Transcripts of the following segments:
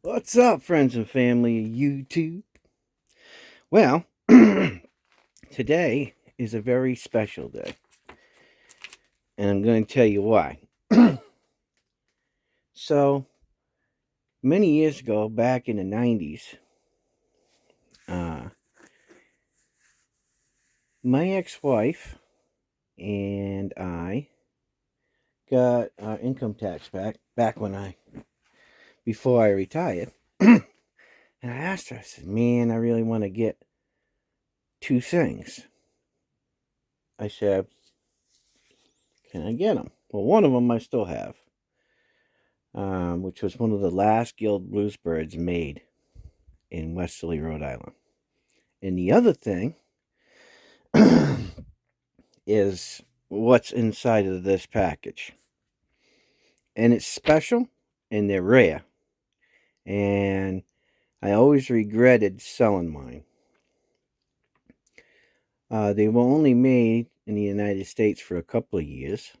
What's up, friends and family of YouTube? Well, today is a very special day, and I'm going to tell you why. So, many years ago, back in the 90s, uh, my ex-wife and I got our income tax back before I retired. And I asked her, I said, man, I really want to get two things. I said, can I get them? Well, one of them I still have. Which was one of the last Guild Bluesbirds made in Westerly, Rhode Island. And the other thing is what's inside of this package. And it's special and they're rare. And I always regretted selling mine. They were only made in the United States for a couple of years.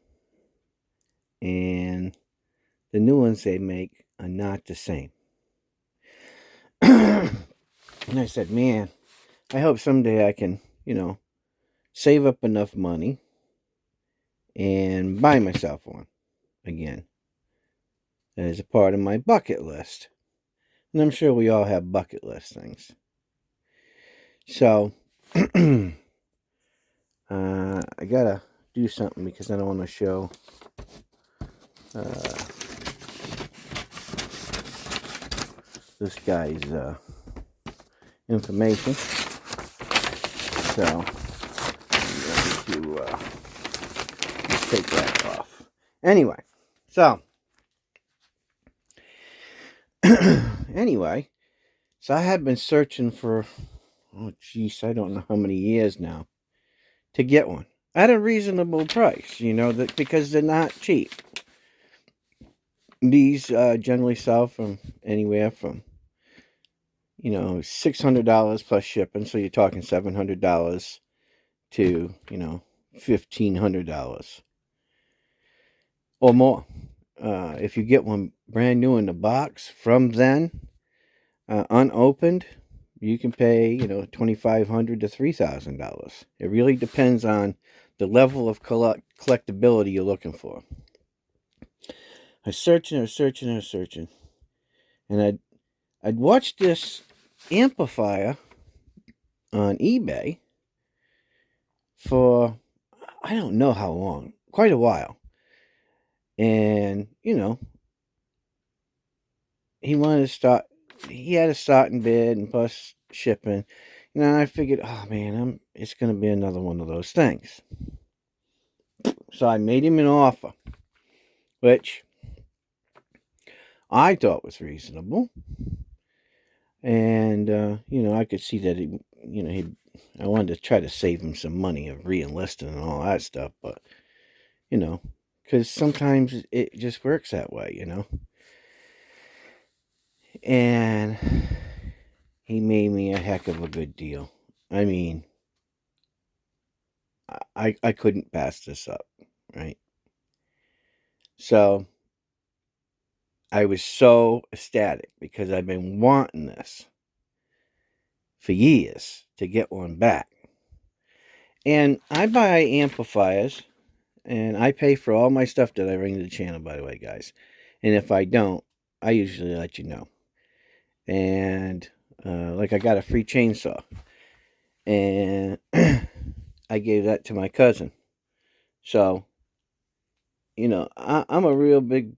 And the new ones they make are not the same. And I said, man, I hope someday I can, save up enough money and buy myself one again. That is a part of my bucket list. And I'm sure we all have bucket list things. So, I gotta do something because I don't want to show this guy's information. So, I'm going to take that off. Anyway, so I had been searching for, I don't know how many years now, to get one at a reasonable price, because they're not cheap. These generally sell from anywhere from, $600 plus shipping, so you're talking $700 to, $1,500 or more. If you get one brand new in the box from then, unopened, you can pay, $2,500 to $3,000. It really depends on the level of collectability you're looking for. I was searching, and I'd watched this amplifier on eBay for I don't know how long, quite a while. And, he had a starting bid and plus shipping. And I figured, oh man, it's going to be another one of those things. So I made him an offer, which I thought was reasonable. And, I could see that I wanted to try to save him some money of re-enlisting and all that stuff. But, because sometimes it just works that way, And he made me a heck of a good deal. I mean, I couldn't pass this up, right? So I was so ecstatic because I've been wanting this for years to get one back. And I buy amplifiers and I pay for all my stuff that I bring to the channel, by the way, guys. And if I don't, I usually let you know. And like I got a free chainsaw. And I gave that to my cousin. So, I'm a real big,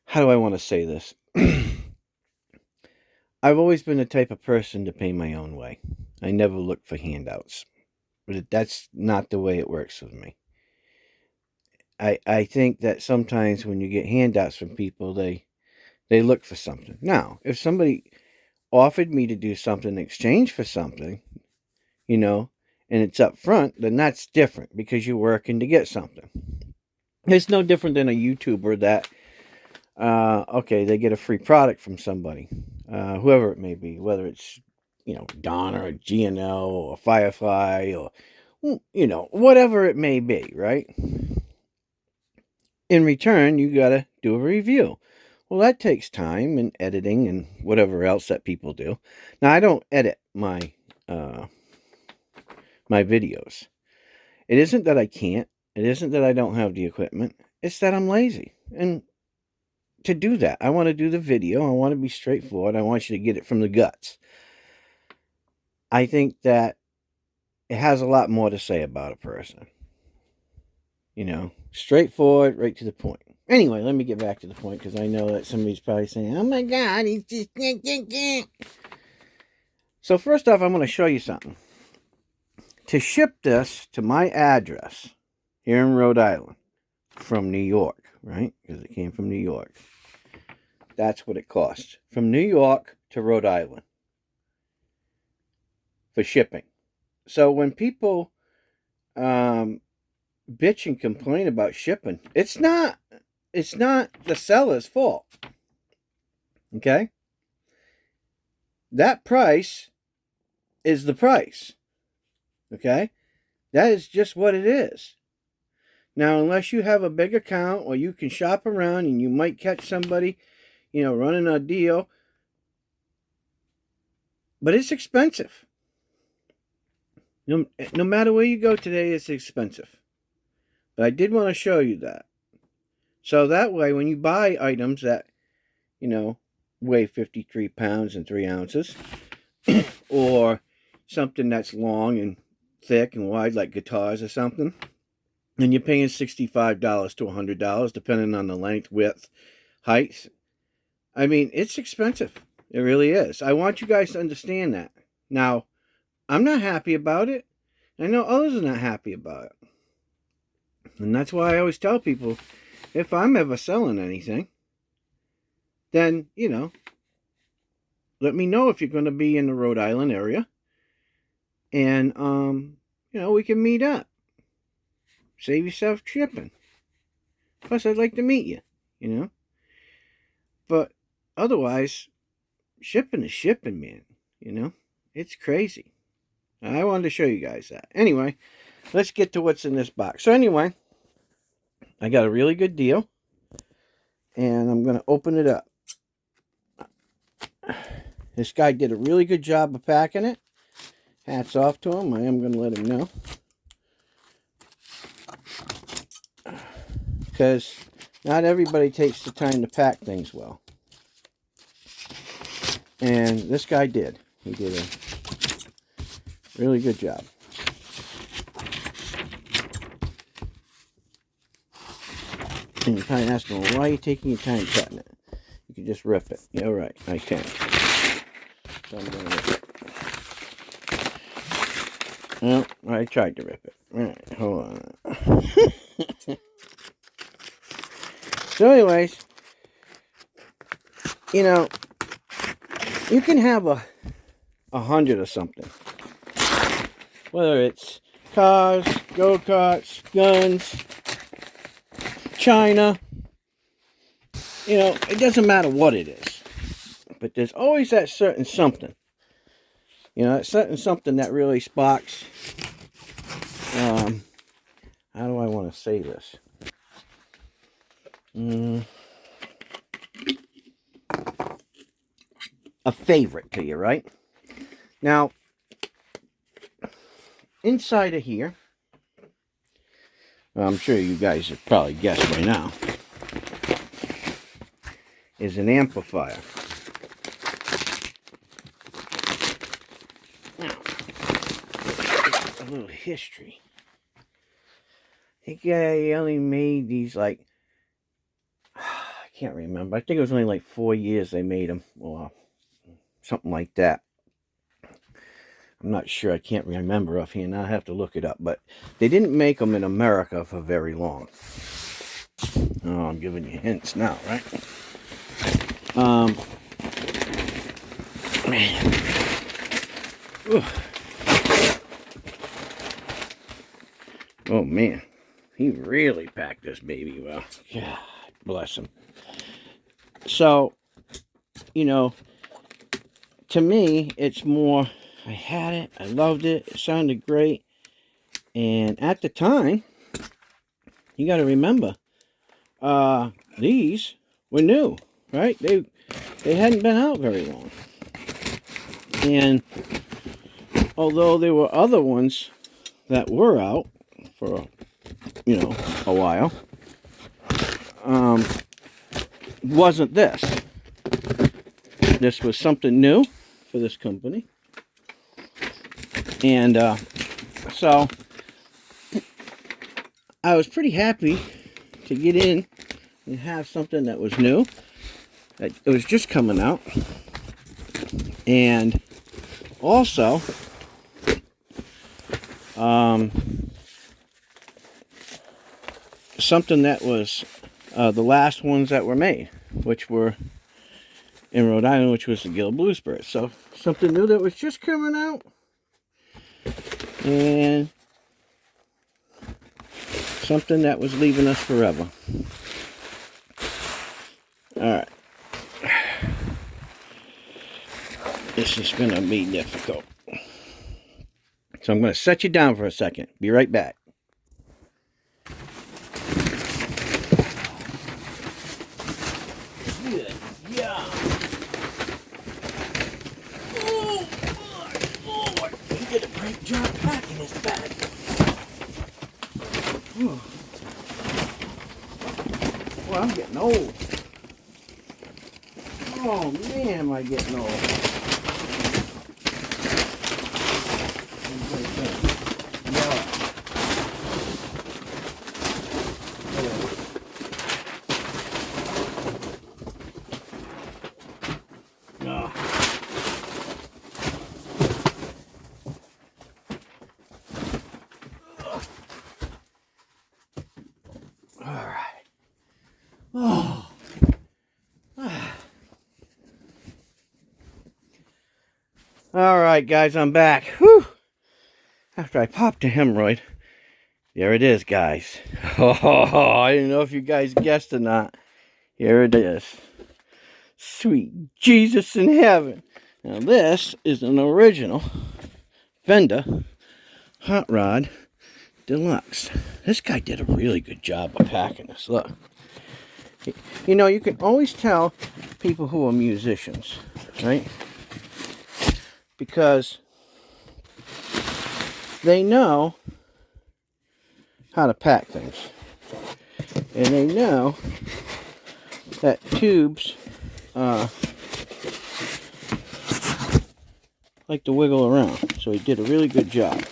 how do I want to say this? I've always been the type of person to pay my own way. I never look for handouts. But that's not the way it works with me. I think that sometimes when you get handouts from people, they look for something. Now, if somebody offered me to do something in exchange for something, and it's up front, then that's different because you're working to get something. It's no different than a YouTuber that, they get a free product from somebody, whoever it may be, whether it's, Don or GNL or Firefly or, whatever it may be, right? In return, you got to do a review. Well, that takes time and editing and whatever else that people do. Now, I don't edit my my videos. It isn't that I can't. It isn't that I don't have the equipment. It's that I'm lazy. And to do that, I want to do the video. I want to be straightforward. I want you to get it from the guts. I think that it has a lot more to say about a person. You know, straightforward, right to the point. Anyway, let me get back to the point, because I know that somebody's probably saying, oh my God, he's just... So first off, I'm going to show you something. To ship this to my address here in Rhode Island from New York, right? Because it came from New York. That's what it costs. From New York to Rhode Island for shipping. So when people bitch and complain about shipping, it's not the seller's fault. Okay? That price is the price. Okay? That is just what it is. Now, unless you have a big account or you can shop around and you might catch somebody, you know, running a deal. But it's expensive. No matter where you go today, it's expensive. But I did want to show you that. So that way, when you buy items that, you know, weigh 53 pounds and 3 ounces, or something that's long and thick and wide like guitars or something, and you're paying $65 to $100, depending on the length, width, height. I mean, it's expensive. It really is. I want you guys to understand that. Now, I'm not happy about it. I know others are not happy about it. And that's why I always tell people, if I'm ever selling anything, then, you know, let me know if you're going to be in the Rhode Island area. And, you know, we can meet up. Save yourself shipping. Plus, I'd like to meet you, you know. But otherwise, shipping is shipping, man. You know, it's crazy. I wanted to show you guys that. Anyway, let's get to what's in this box. So anyway, I got a really good deal. And I'm going to open it up. This guy did a really good job of packing it. Hats off to him. I am going to let him know. Because not everybody takes the time to pack things well. And this guy did. He did a really good job. And you're probably asking, well, why are you taking your time cutting it? You can just rip it. Yeah, right. I can. So I'm going to rip it. Well, I tried to rip it. Alright, hold on. So anyways, you know, you can have 100 or something. Whether it's cars, go-karts, guns, China. You know, it doesn't matter what it is. But there's always that certain something. You know, that certain something that really sparks. How do I want to say this? A favorite to you, right? Now, inside of here, I'm sure you guys have probably guessed by now, is an amplifier. Now, a little history. I think I only made these like, I can't remember. I think it was only like 4 years they made them. Or something like that. I'm not sure. I can't remember offhand. I'll have to look it up. But they didn't make them in America for very long. Oh, I'm giving you hints now, right? Man. Oh, man. He really packed this baby well. God bless him. So, you know, to me, it's more, I had it, I loved it, it sounded great. And at the time, you got to remember, these were new, right? They hadn't been out very long. And although there were other ones that were out for, you know, a while, wasn't this. This was something new for this company. And so I was pretty happy to get in and have something that was new. It was just coming out. And also, something that was the last ones that were made, which were in Rhode Island, which was the Gill Bluesprit. So something new that was just coming out, and something that was leaving us forever. Alright. This is going to be difficult. So I'm going to set you down for a second. Be right back. Good job. Oh, my Lord. You did a great job packing this bag. Well, I'm getting old. Oh, man, am I getting old. Oh. Alright guys, I'm back. Whew. After I popped a hemorrhoid. There it is, guys. Oh, I don't know if you guys guessed or not. Here it is. Sweet Jesus in heaven. Now this is an original Fender Hot Rod Deluxe. This guy did a really good job of packing this. Look. You know, you can always tell people who are musicians, right? Because they know how to pack things. And they know that tubes like to wiggle around. So he did a really good job.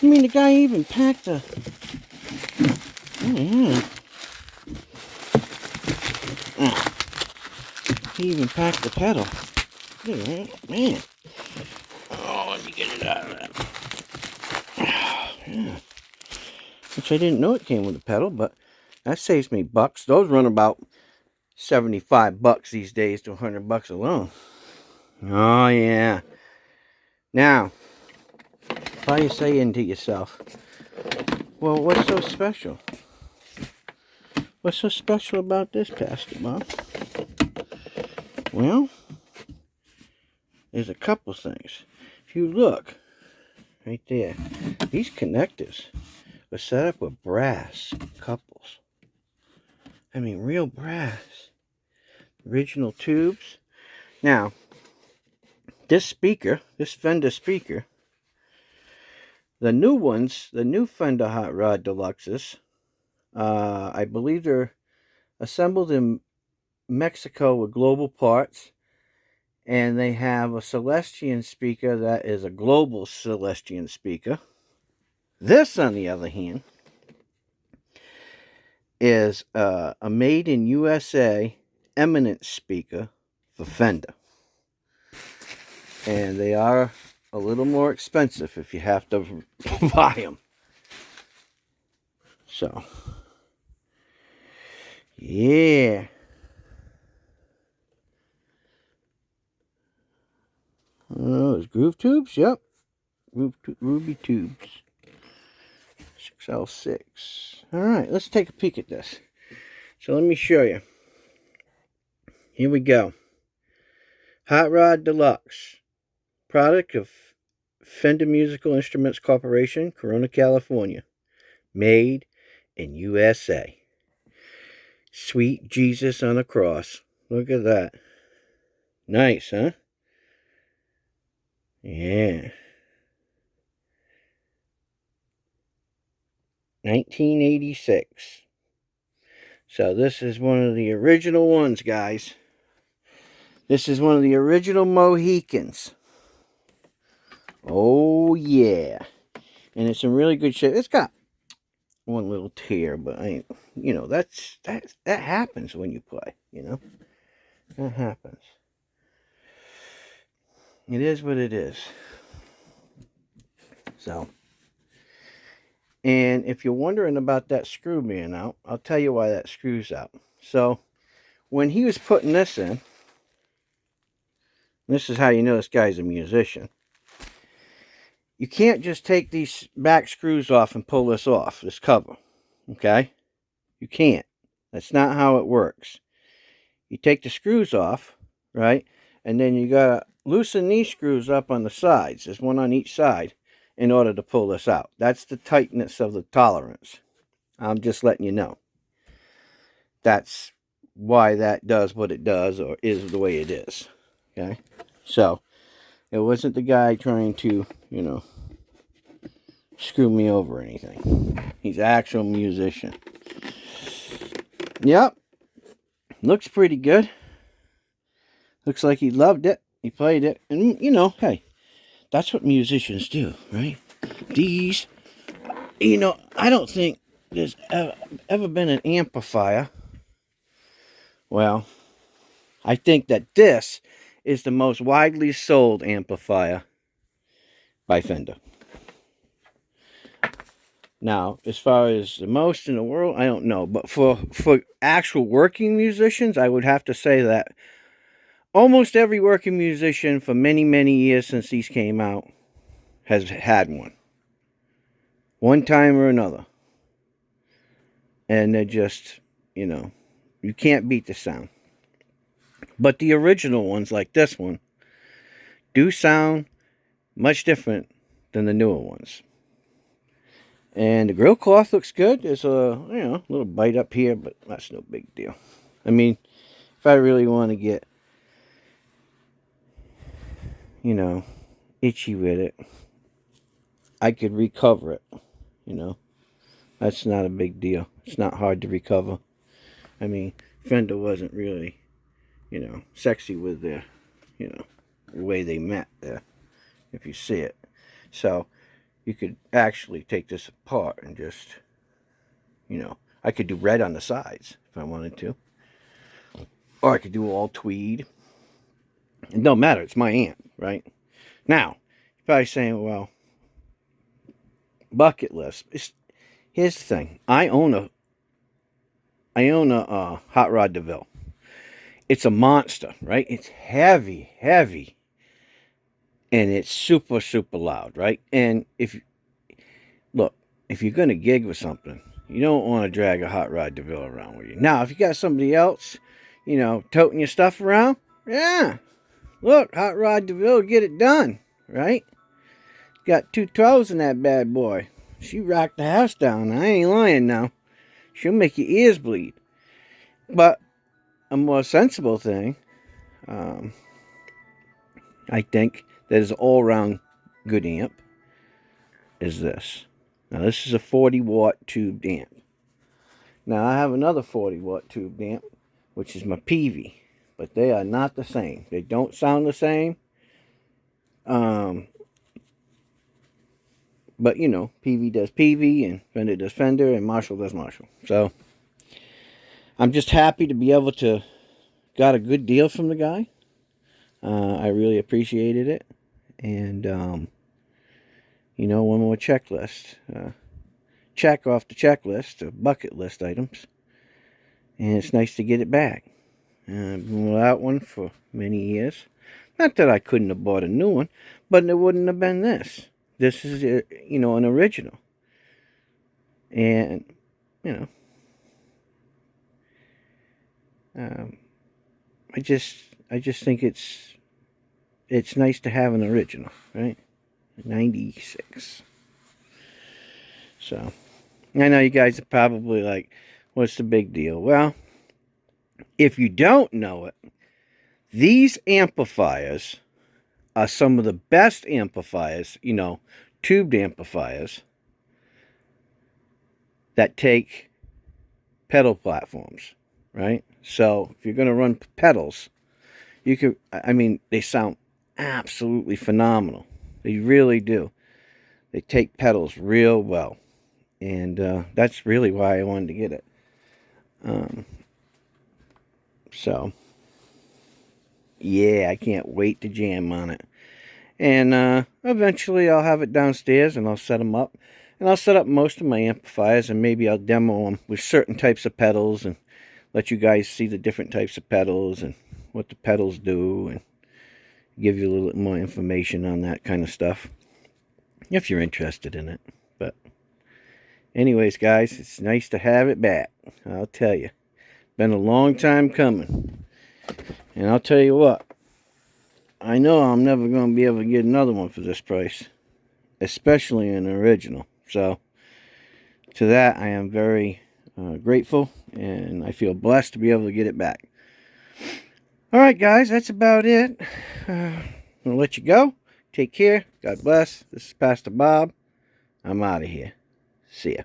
I mean, the guy even packed the... Oh, yeah. He even packed the pedal. Yeah, man. Oh, let me get it out of that. Yeah. Which I didn't know it came with a pedal, but that saves me bucks. Those run about 75 bucks these days to 100 bucks alone. Oh, yeah. Now, why you saying to yourself, well, what's so special? What's so special about this, Pastor Bob? Well, there's a couple things. If you look right there, these connectors are set up with brass couples. I mean, real brass. Original tubes. Now, this speaker, this Fender speaker, the new ones, the new Fender Hot Rod Deluxes, I believe they're assembled in Mexico with global parts. And they have a Celestian speaker that is a global Celestian speaker. This, on the other hand, is a made in USA eminent speaker for Fender. And they are a little more expensive if you have to buy them. So, yeah. Oh, those groove tubes? Yep. Ruby tubes. 6L6. Alright, let's take a peek at this. So let me show you. Here we go. Hot Rod Deluxe. Product of Fender Musical Instruments Corporation, Corona, California. Made in USA. Sweet Jesus on a cross. Look at that. Nice, huh? Yeah. 1986. So this is one of the original ones, guys. This is one of the original Mohicans. Oh, yeah. And it's in really good shape. It's got one little tear, but you know, that happens when you play, you know? That happens. It is what it is. So, and if you're wondering about that screw being out, I'll tell you why that screw's out. So, when he was putting this in, this is how you know this guy's a musician. You can't just take these back screws off and pull this off, this cover, okay? You can't. That's not how it works. You take the screws off, right? And then you gotta loosen these screws up on the sides. There's one on each side in order to pull this out. That's the tightness of the tolerance. I'm just letting you know. That's why that does what it does, or is the way it is. Okay? So, it wasn't the guy trying to, you know, screw me over or anything. He's an actual musician. Yep. Looks pretty good. Looks like he loved it. He played it. And, you know, hey, that's what musicians do, right? These, you know, I don't think there's ever been an amplifier. Well, I think that this is the most widely sold amplifier by Fender. Now, as far as the most in the world, I don't know. But for actual working musicians, I would have to say that almost every working musician for many, many years since these came out has had one time or another. And they're just, you know, you can't beat the sound. But the original ones, like this one, do sound much different than the newer ones. And the grill cloth looks good. There's a, you know, little bite up here, but that's no big deal. I mean, if I really want to get, you know, itchy with it, I could recover it, you know. That's not a big deal. It's not hard to recover. I mean, Fender wasn't really, you know, sexy with their, you know, the way they met there, if you see it. So, you could actually take this apart and just, you know, I could do red on the sides if I wanted to. Or I could do all tweed. It don't matter. It's my amp, right? Now, you're probably saying, well, bucket list. Here's the thing. I own a Hot Rod DeVille. It's a monster, right? It's heavy, heavy. And it's super, super loud, right? And if you're going to gig with something, you don't want to drag a Hot Rod DeVille around with you. Now, if you got somebody else, you know, toting your stuff around, yeah. Look, Hot Rod DeVille, get it done, right? Got 2 toes in that bad boy. She rocked the house down. I ain't lying now. She'll make your ears bleed. But a more sensible thing, I think, that is an all-around good amp, is this. Now, this is a 40-watt tubed amp. Now, I have another 40-watt tubed amp, which is my PV. But they are not the same. They don't sound the same. But, you know, PV does PV, and Fender does Fender, and Marshall does Marshall. So, I'm just happy to be able to got a good deal from the guy. I really appreciated it. And, you know, one more checklist. Check off the checklist of bucket list items. And it's nice to get it back. I've been without one for many years. Not that I couldn't have bought a new one, but it wouldn't have been this. This is, you know, an original. And, you know, I just think it's nice to have an original, right? 96. So, I know you guys are probably like, what's the big deal? Well, If you don't know it, these amplifiers are some of the best amplifiers, you know, tubed amplifiers that take pedal platforms, right? So if you're going to run pedals, you could, I mean, they sound absolutely phenomenal. They really do. They take pedals real well. And that's really why I wanted to get it. So, yeah, I can't wait to jam on it. And eventually I'll have it downstairs and I'll set them up. And I'll set up most of my amplifiers and maybe I'll demo them with certain types of pedals and let you guys see the different types of pedals and what the pedals do and give you a little more information on that kind of stuff if you're interested in it. But anyways, guys, it's nice to have it back. I'll tell you. Been a long time coming. And I'll tell you what. I know I'm never going to be able to get another one for this price. Especially an original. So, to that, I am very grateful. And I feel blessed to be able to get it back. Alright, guys. That's about it. I'm going to let you go. Take care. God bless. This is Pastor Bob. I'm out of here. See ya.